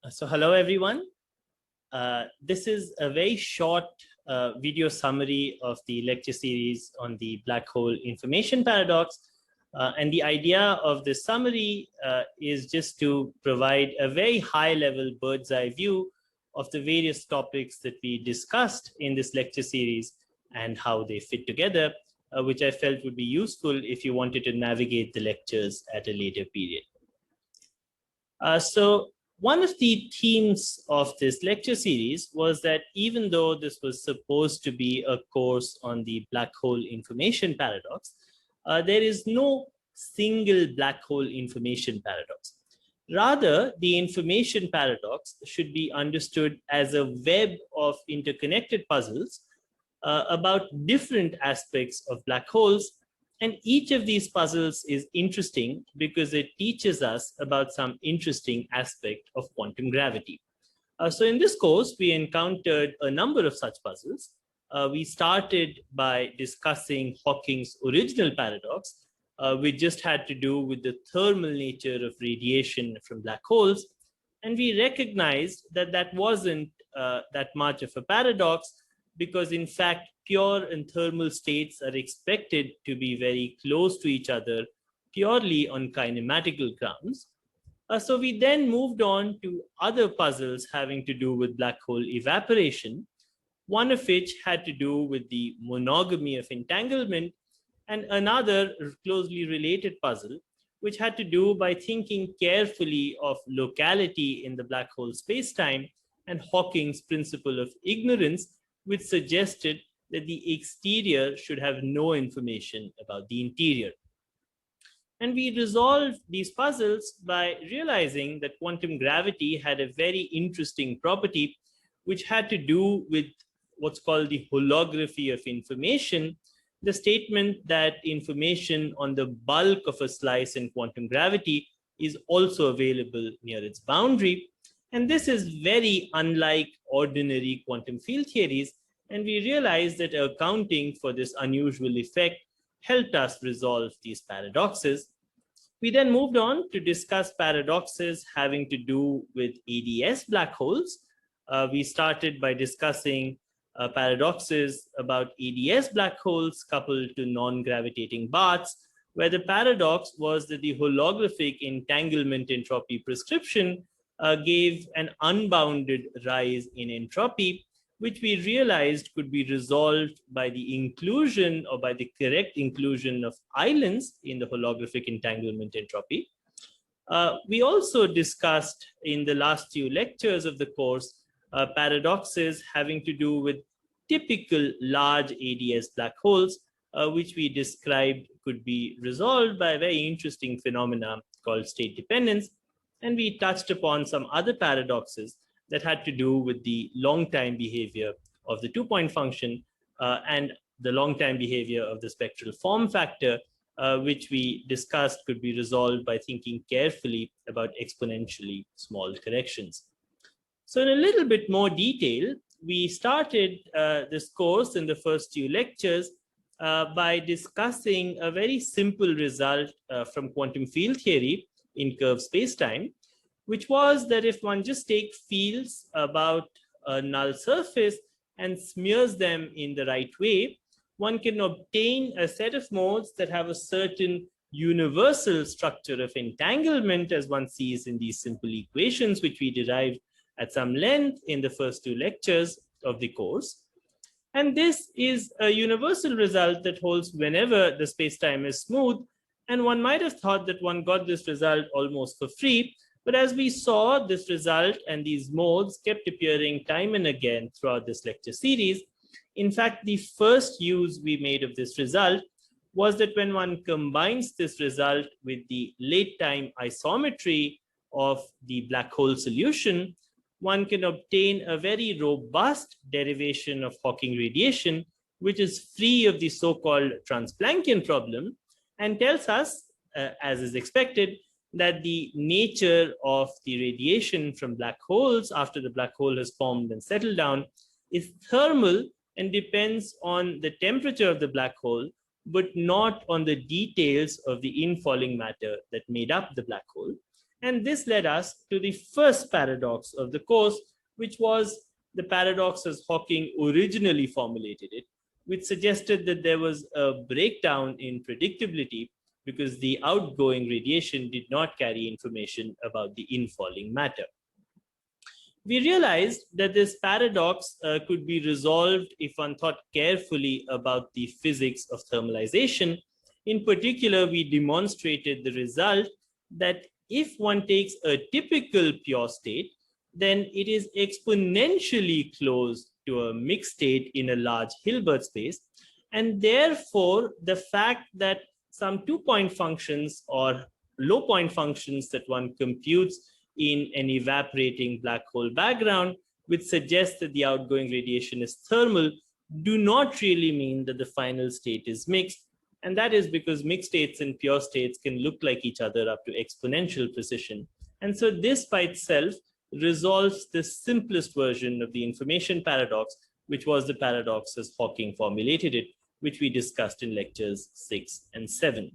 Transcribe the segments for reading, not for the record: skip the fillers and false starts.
So hello, everyone. This is a very short video summary of the lecture series on the black hole information paradox. And the idea of this summary is just to provide a very high-level bird's eye view of the various topics that we discussed in this lecture series and how they fit together, which I felt would be useful if you wanted to navigate the lectures at a later period. So one of the themes of this lecture series was that even though this was supposed to be a course on the black hole information paradox, there is no single black hole information paradox. Rather, the information paradox should be understood as a web of interconnected puzzles about different aspects of black holes. And each of these puzzles is interesting because it teaches us about some interesting aspect of quantum gravity. So in this course, we encountered a number of such puzzles. We started by discussing Hawking's original paradox, which just had to do with the thermal nature of radiation from black holes. And we recognized that that wasn't that much of a paradox, because in fact, pure and thermal states are expected to be very close to each other purely on kinematical grounds. So we then moved on to other puzzles having to do with black hole evaporation, one of which had to do with the monogamy of entanglement, and another closely related puzzle, which had to do by thinking carefully of locality in the black hole spacetime and Hawking's principle of ignorance, which suggested that the exterior should have no information about the interior. And we resolved these puzzles by realizing that quantum gravity had a very interesting property, which had to do with what's called the holography of information, the statement that information on the bulk of a slice in quantum gravity is also available near its boundary. And this is very unlike ordinary quantum field theories. And we realized that accounting for this unusual effect helped us resolve these paradoxes. We then moved on to discuss paradoxes having to do with ADS black holes. We started by discussing paradoxes about ADS black holes coupled to non-gravitating baths, where the paradox was that the holographic entanglement entropy prescription gave an unbounded rise in entropy, which we realized could be resolved by the inclusion or by the correct inclusion of islands in the holographic entanglement entropy. We also discussed in the last few lectures of the course paradoxes having to do with typical large ADS black holes, which we described could be resolved by a very interesting phenomena called state dependence. And we touched upon some other paradoxes that had to do with the long-time behavior of the two-point function and the long-time behavior of the spectral form factor, which we discussed could be resolved by thinking carefully about exponentially small corrections. So in a little bit more detail, we started this course in the first few lectures by discussing a very simple result from quantum field theory in curved spacetime, which was that if one just takes fields about a null surface and smears them in the right way, one can obtain a set of modes that have a certain universal structure of entanglement, as one sees in these simple equations, which we derived at some length in the first two lectures of the course. And this is a universal result that holds whenever the spacetime is smooth. And one might have thought that one got this result almost for free. But as we saw, this result and these modes kept appearing time and again throughout this lecture series. In fact, the first use we made of this result was that when one combines this result with the late time isometry of the black hole solution, one can obtain a very robust derivation of Hawking radiation, which is free of the so-called Transplanckian problem, and tells us, as is expected, that the nature of the radiation from black holes after the black hole has formed and settled down is thermal and depends on the temperature of the black hole, but not on the details of the infalling matter that made up the black hole. And this led us to the first paradox of the course, which was the paradox as Hawking originally formulated it, which suggested that there was a breakdown in predictability because the outgoing radiation did not carry information about the infalling matter. We realized that this paradox could be resolved if one thought carefully about the physics of thermalization. In particular, we demonstrated the result that if one takes a typical pure state, then it is exponentially close to a mixed state in a large Hilbert space. And therefore, the fact that some 2-point functions or low point functions that one computes in an evaporating black hole background, which suggests that the outgoing radiation is thermal, do not really mean that the final state is mixed. And that is because mixed states and pure states can look like each other up to exponential precision. And so this by itself resolves the simplest version of the information paradox, which was the paradox as Hawking formulated it, which we discussed in lectures 6 and 7.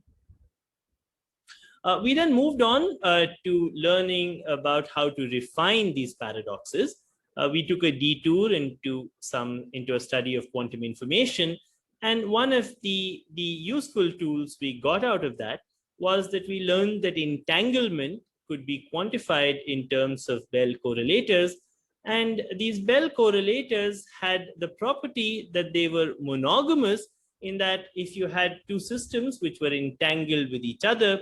We then moved on to learning about how to refine these paradoxes. We took a detour into a study of quantum information. And one of the useful tools we got out of that was that we learned that entanglement could be quantified in terms of Bell correlators. And these Bell correlators had the property that they were monogamous, in that if you had two systems which were entangled with each other,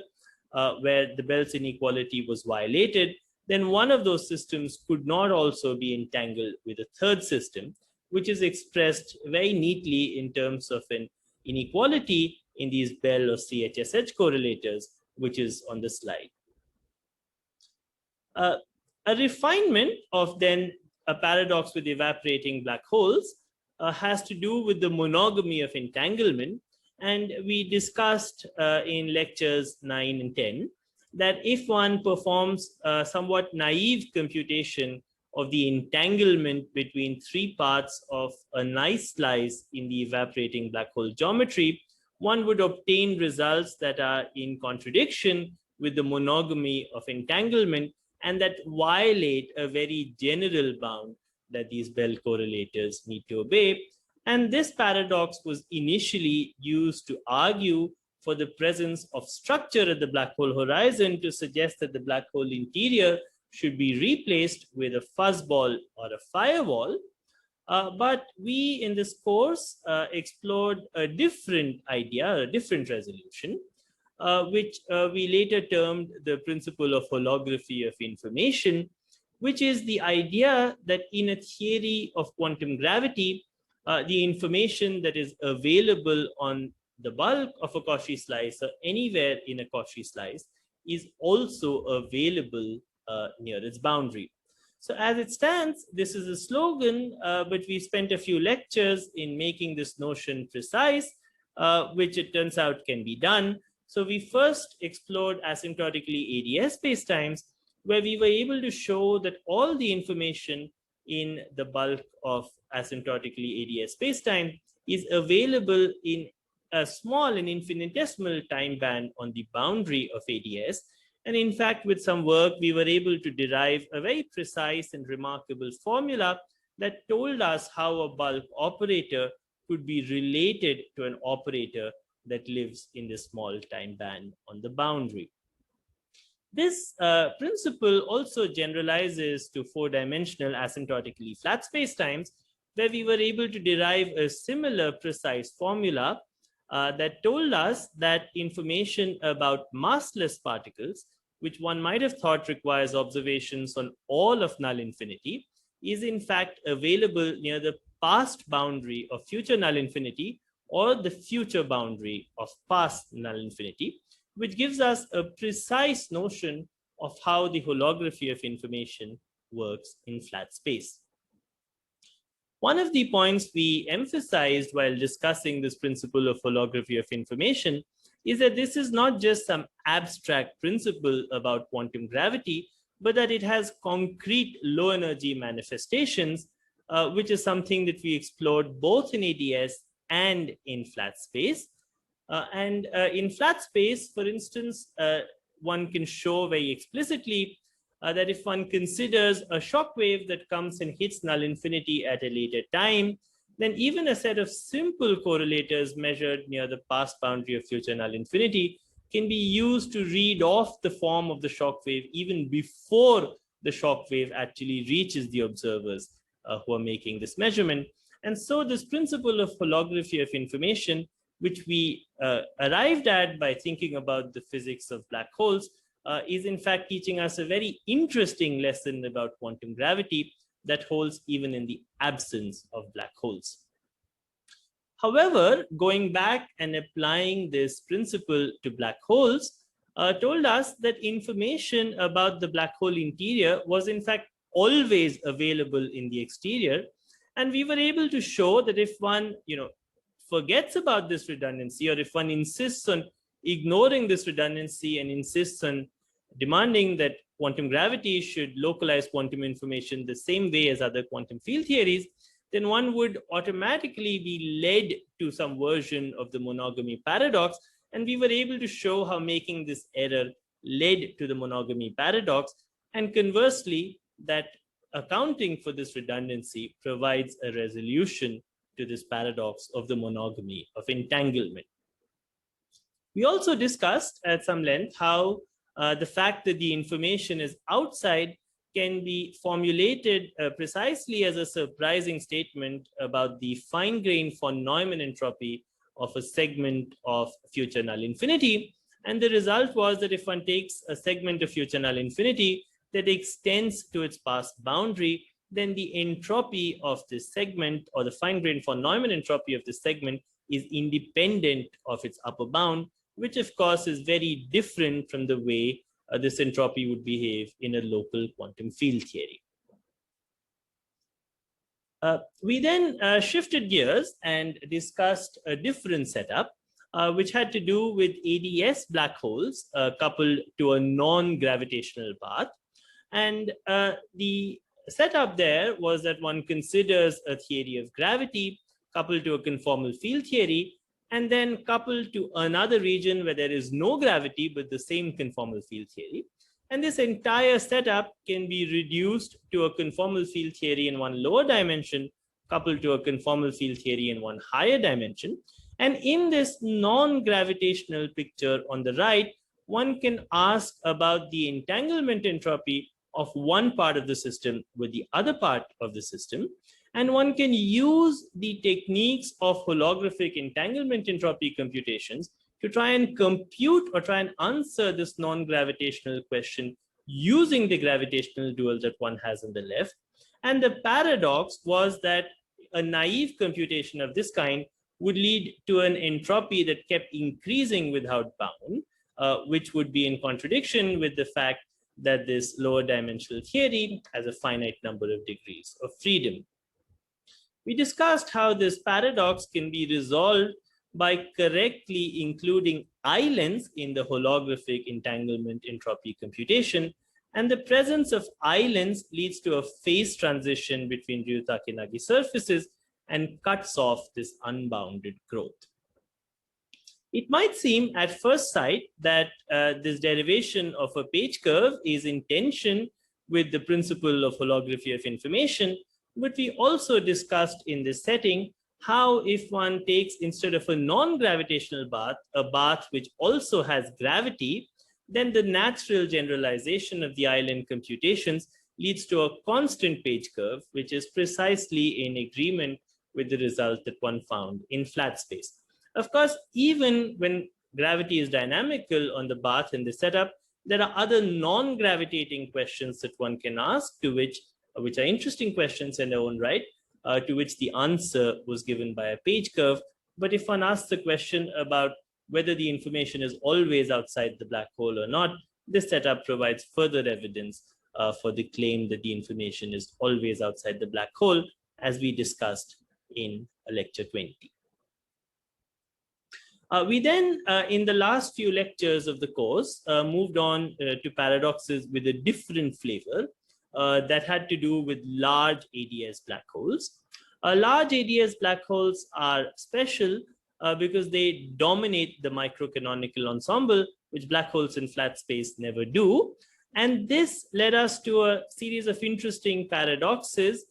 where the Bell's inequality was violated, then one of those systems could not also be entangled with a third system, which is expressed very neatly in terms of an inequality in these Bell or CHSH correlators, which is on the slide. A refinement of then a paradox with evaporating black holes has to do with the monogamy of entanglement. And we discussed in lectures 9 and 10 that if one performs a somewhat naive computation of the entanglement between 3 parts of a nice slice in the evaporating black hole geometry, one would obtain results that are in contradiction with the monogamy of entanglement and that violate a very general bound that these Bell correlators need to obey. And this paradox was initially used to argue for the presence of structure at the black hole horizon to suggest that the black hole interior should be replaced with a fuzzball or a firewall. But we in this course explored a different idea, a different resolution, which we later termed the principle of holography of information, which is the idea that in a theory of quantum gravity, the information that is available on the bulk of a Cauchy slice or anywhere in a Cauchy slice is also available near its boundary. So as it stands, this is a slogan, but we spent a few lectures in making this notion precise, which it turns out can be done. So we first explored asymptotically ADS spacetimes, where we were able to show that all the information in the bulk of asymptotically ADS spacetime is available in a small and infinitesimal time band on the boundary of ADS. And in fact, with some work, we were able to derive a very precise and remarkable formula that told us how a bulk operator could be related to an operator that lives in the small time band on the boundary. This principle also generalizes to 4-dimensional asymptotically flat spacetimes, where we were able to derive a similar precise formula that told us that information about massless particles, which one might have thought requires observations on all of null infinity, is in fact available near the past boundary of future null infinity or the future boundary of past null infinity, which gives us a precise notion of how the holography of information works in flat space. One of the points we emphasized while discussing this principle of holography of information is that this is not just some abstract principle about quantum gravity, but that it has concrete low energy manifestations, which is something that we explored both in ADS and in flat space. In flat space, for instance, one can show very explicitly that if one considers a shock wave that comes and hits null infinity at a later time, then even a set of simple correlators measured near the past boundary of future null infinity can be used to read off the form of the shock wave even before the shock wave actually reaches the observers who are making this measurement. And so this principle of holography of information, which we arrived at by thinking about the physics of black holes, is in fact teaching us a very interesting lesson about quantum gravity that holds even in the absence of black holes. However, going back and applying this principle to black holes told us that information about the black hole interior was in fact always available in the exterior. And we were able to show that if one forgets about this redundancy, or if one insists on ignoring this redundancy and insists on demanding that quantum gravity should localize quantum information the same way as other quantum field theories, then one would automatically be led to some version of the monogamy paradox. And we were able to show how making this error led to the monogamy paradox. And conversely, that accounting for this redundancy provides a resolution to this paradox of the monogamy of entanglement. We also discussed at some length how the fact that the information is outside can be formulated precisely as a surprising statement about the fine-grained von Neumann entropy of a segment of future null infinity. And the result was that if one takes a segment of future null infinity that extends to its past boundary, then the entropy of this segment, or the fine-grained von Neumann entropy of this segment, is independent of its upper bound, which of course is very different from the way this entropy would behave in a local quantum field theory. We then shifted gears and discussed a different setup, which had to do with ADS black holes coupled to a non-gravitational path. And the setup there was that one considers a theory of gravity coupled to a conformal field theory, and then coupled to another region where there is no gravity but the same conformal field theory. And this entire setup can be reduced to a conformal field theory in one lower dimension coupled to a conformal field theory in one higher dimension. And in this non-gravitational picture on the right, one can ask about the entanglement entropy of one part of the system with the other part of the system. And one can use the techniques of holographic entanglement entropy computations to try and compute or try and answer this non-gravitational question using the gravitational dual that one has on the left. And the paradox was that a naive computation of this kind would lead to an entropy that kept increasing without bound, which would be in contradiction with the fact that this lower dimensional theory has a finite number of degrees of freedom. We discussed how this paradox can be resolved by correctly including islands in the holographic entanglement entropy computation. And the presence of islands leads to a phase transition between Ryutakeinagi surfaces and cuts off this unbounded growth. It might seem at first sight that this derivation of a page curve is in tension with the principle of holography of information, but we also discussed in this setting how if one takes, instead of a non-gravitational bath, a bath which also has gravity, then the natural generalization of the island computations leads to a constant page curve, which is precisely in agreement with the result that one found in flat space. Of course, even when gravity is dynamical on the bath in the setup, there are other non-gravitating questions that one can ask, to which are interesting questions in their own right, to which the answer was given by a page curve. But if one asks the question about whether the information is always outside the black hole or not, this setup provides further evidence for the claim that the information is always outside the black hole, as we discussed in lecture 20. We then, in the last few lectures of the course, moved on to paradoxes with a different flavor that had to do with large ADS black holes. Large ADS black holes are special because they dominate the microcanonical ensemble, which black holes in flat space never do. And this led us to a series of interesting paradoxes,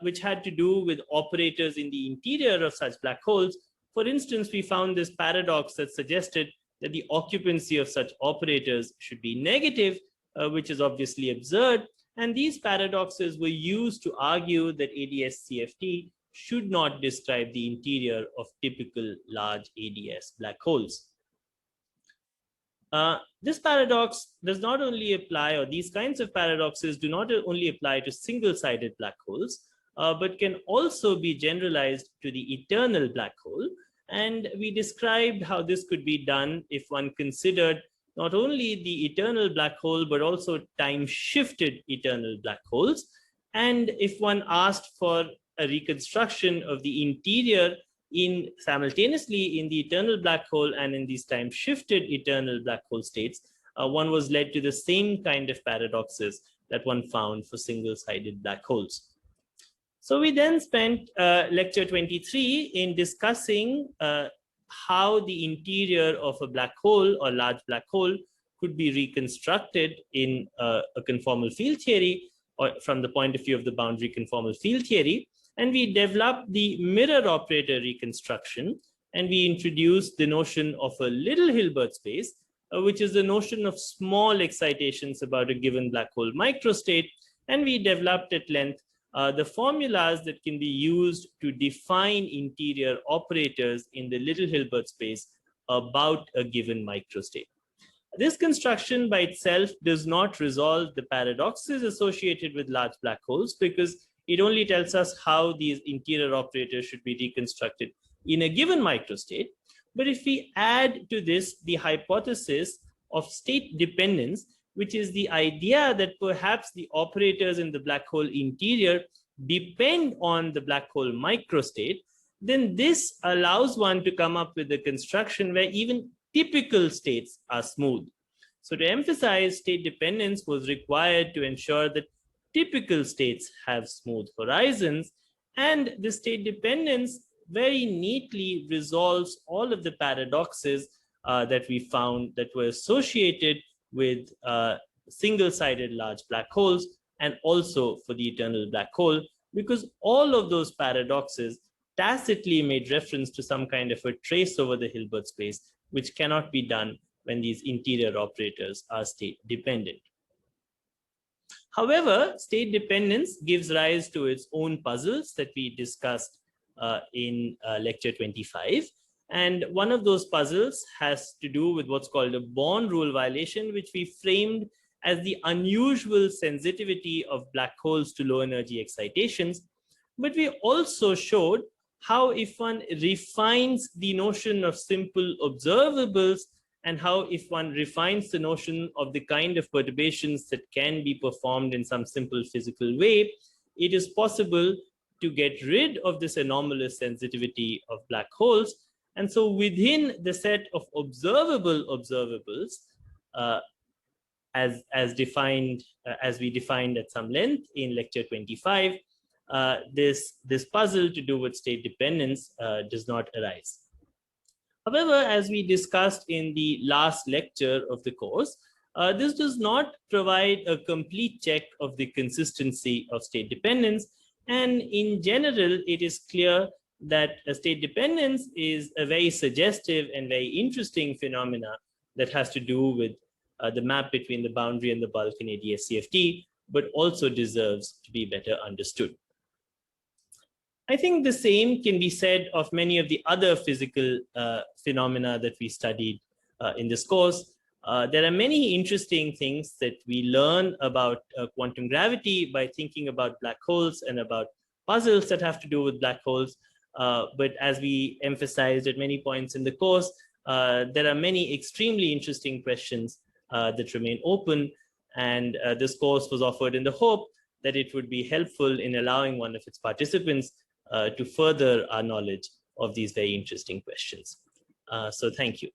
which had to do with operators in the interior of such black holes. For instance, we found this paradox that suggested that the occupancy of such operators should be negative, which is obviously absurd. And these paradoxes were used to argue that ADS-CFT should not describe the interior of typical large ADS black holes. This paradox does not only apply, or these kinds of paradoxes do not only apply to single-sided black holes, but can also be generalized to the eternal black hole. And we described how this could be done if one considered not only the eternal black hole, but also time-shifted eternal black holes. And if one asked for a reconstruction of the interior simultaneously in the eternal black hole and in these time-shifted eternal black hole states, one was led to the same kind of paradoxes that one found for single-sided black holes. So we then spent lecture 23 in discussing how the interior of a black hole or large black hole could be reconstructed in a conformal field theory, or from the point of view of the boundary conformal field theory. And we developed the mirror operator reconstruction, and we introduced the notion of a little Hilbert space, which is the notion of small excitations about a given black hole microstate. And we developed at length the formulas that can be used to define interior operators in the little Hilbert space about a given microstate. This construction by itself does not resolve the paradoxes associated with large black holes, because it only tells us how these interior operators should be reconstructed in a given microstate. But if we add to this the hypothesis of state dependence, which is the idea that perhaps the operators in the black hole interior depend on the black hole microstate, then this allows one to come up with a construction where even typical states are smooth. So to emphasize state dependence was required to ensure that typical states have smooth horizons, and the state dependence very neatly resolves all of the paradoxes that we found that were associated with single-sided large black holes, and also for the eternal black hole, because all of those paradoxes tacitly made reference to some kind of a trace over the Hilbert space, which cannot be done when these interior operators are state dependent. However, state dependence gives rise to its own puzzles that we discussed in lecture 25. And one of those puzzles has to do with what's called a Born rule violation, which we framed as the unusual sensitivity of black holes to low energy excitations. But we also showed how if one refines the notion of simple observables, and how if one refines the notion of the kind of perturbations that can be performed in some simple physical way, it is possible to get rid of this anomalous sensitivity of black holes. And so within the set of observable observables, as we defined at some length in lecture 25, this puzzle to do with state dependence does not arise. However, as we discussed in the last lecture of the course, this does not provide a complete check of the consistency of state dependence. And in general, it is clear that a state dependence is a very suggestive and very interesting phenomena that has to do with the map between the boundary and the bulk in ADS-CFT, but also deserves to be better understood. I think the same can be said of many of the other physical phenomena that we studied in this course. There are many interesting things that we learn about quantum gravity by thinking about black holes and about puzzles that have to do with black holes. But as we emphasized at many points in the course, there are many extremely interesting questions that remain open. And this course was offered in the hope that it would be helpful in allowing one of its participants to further our knowledge of these very interesting questions. So thank you.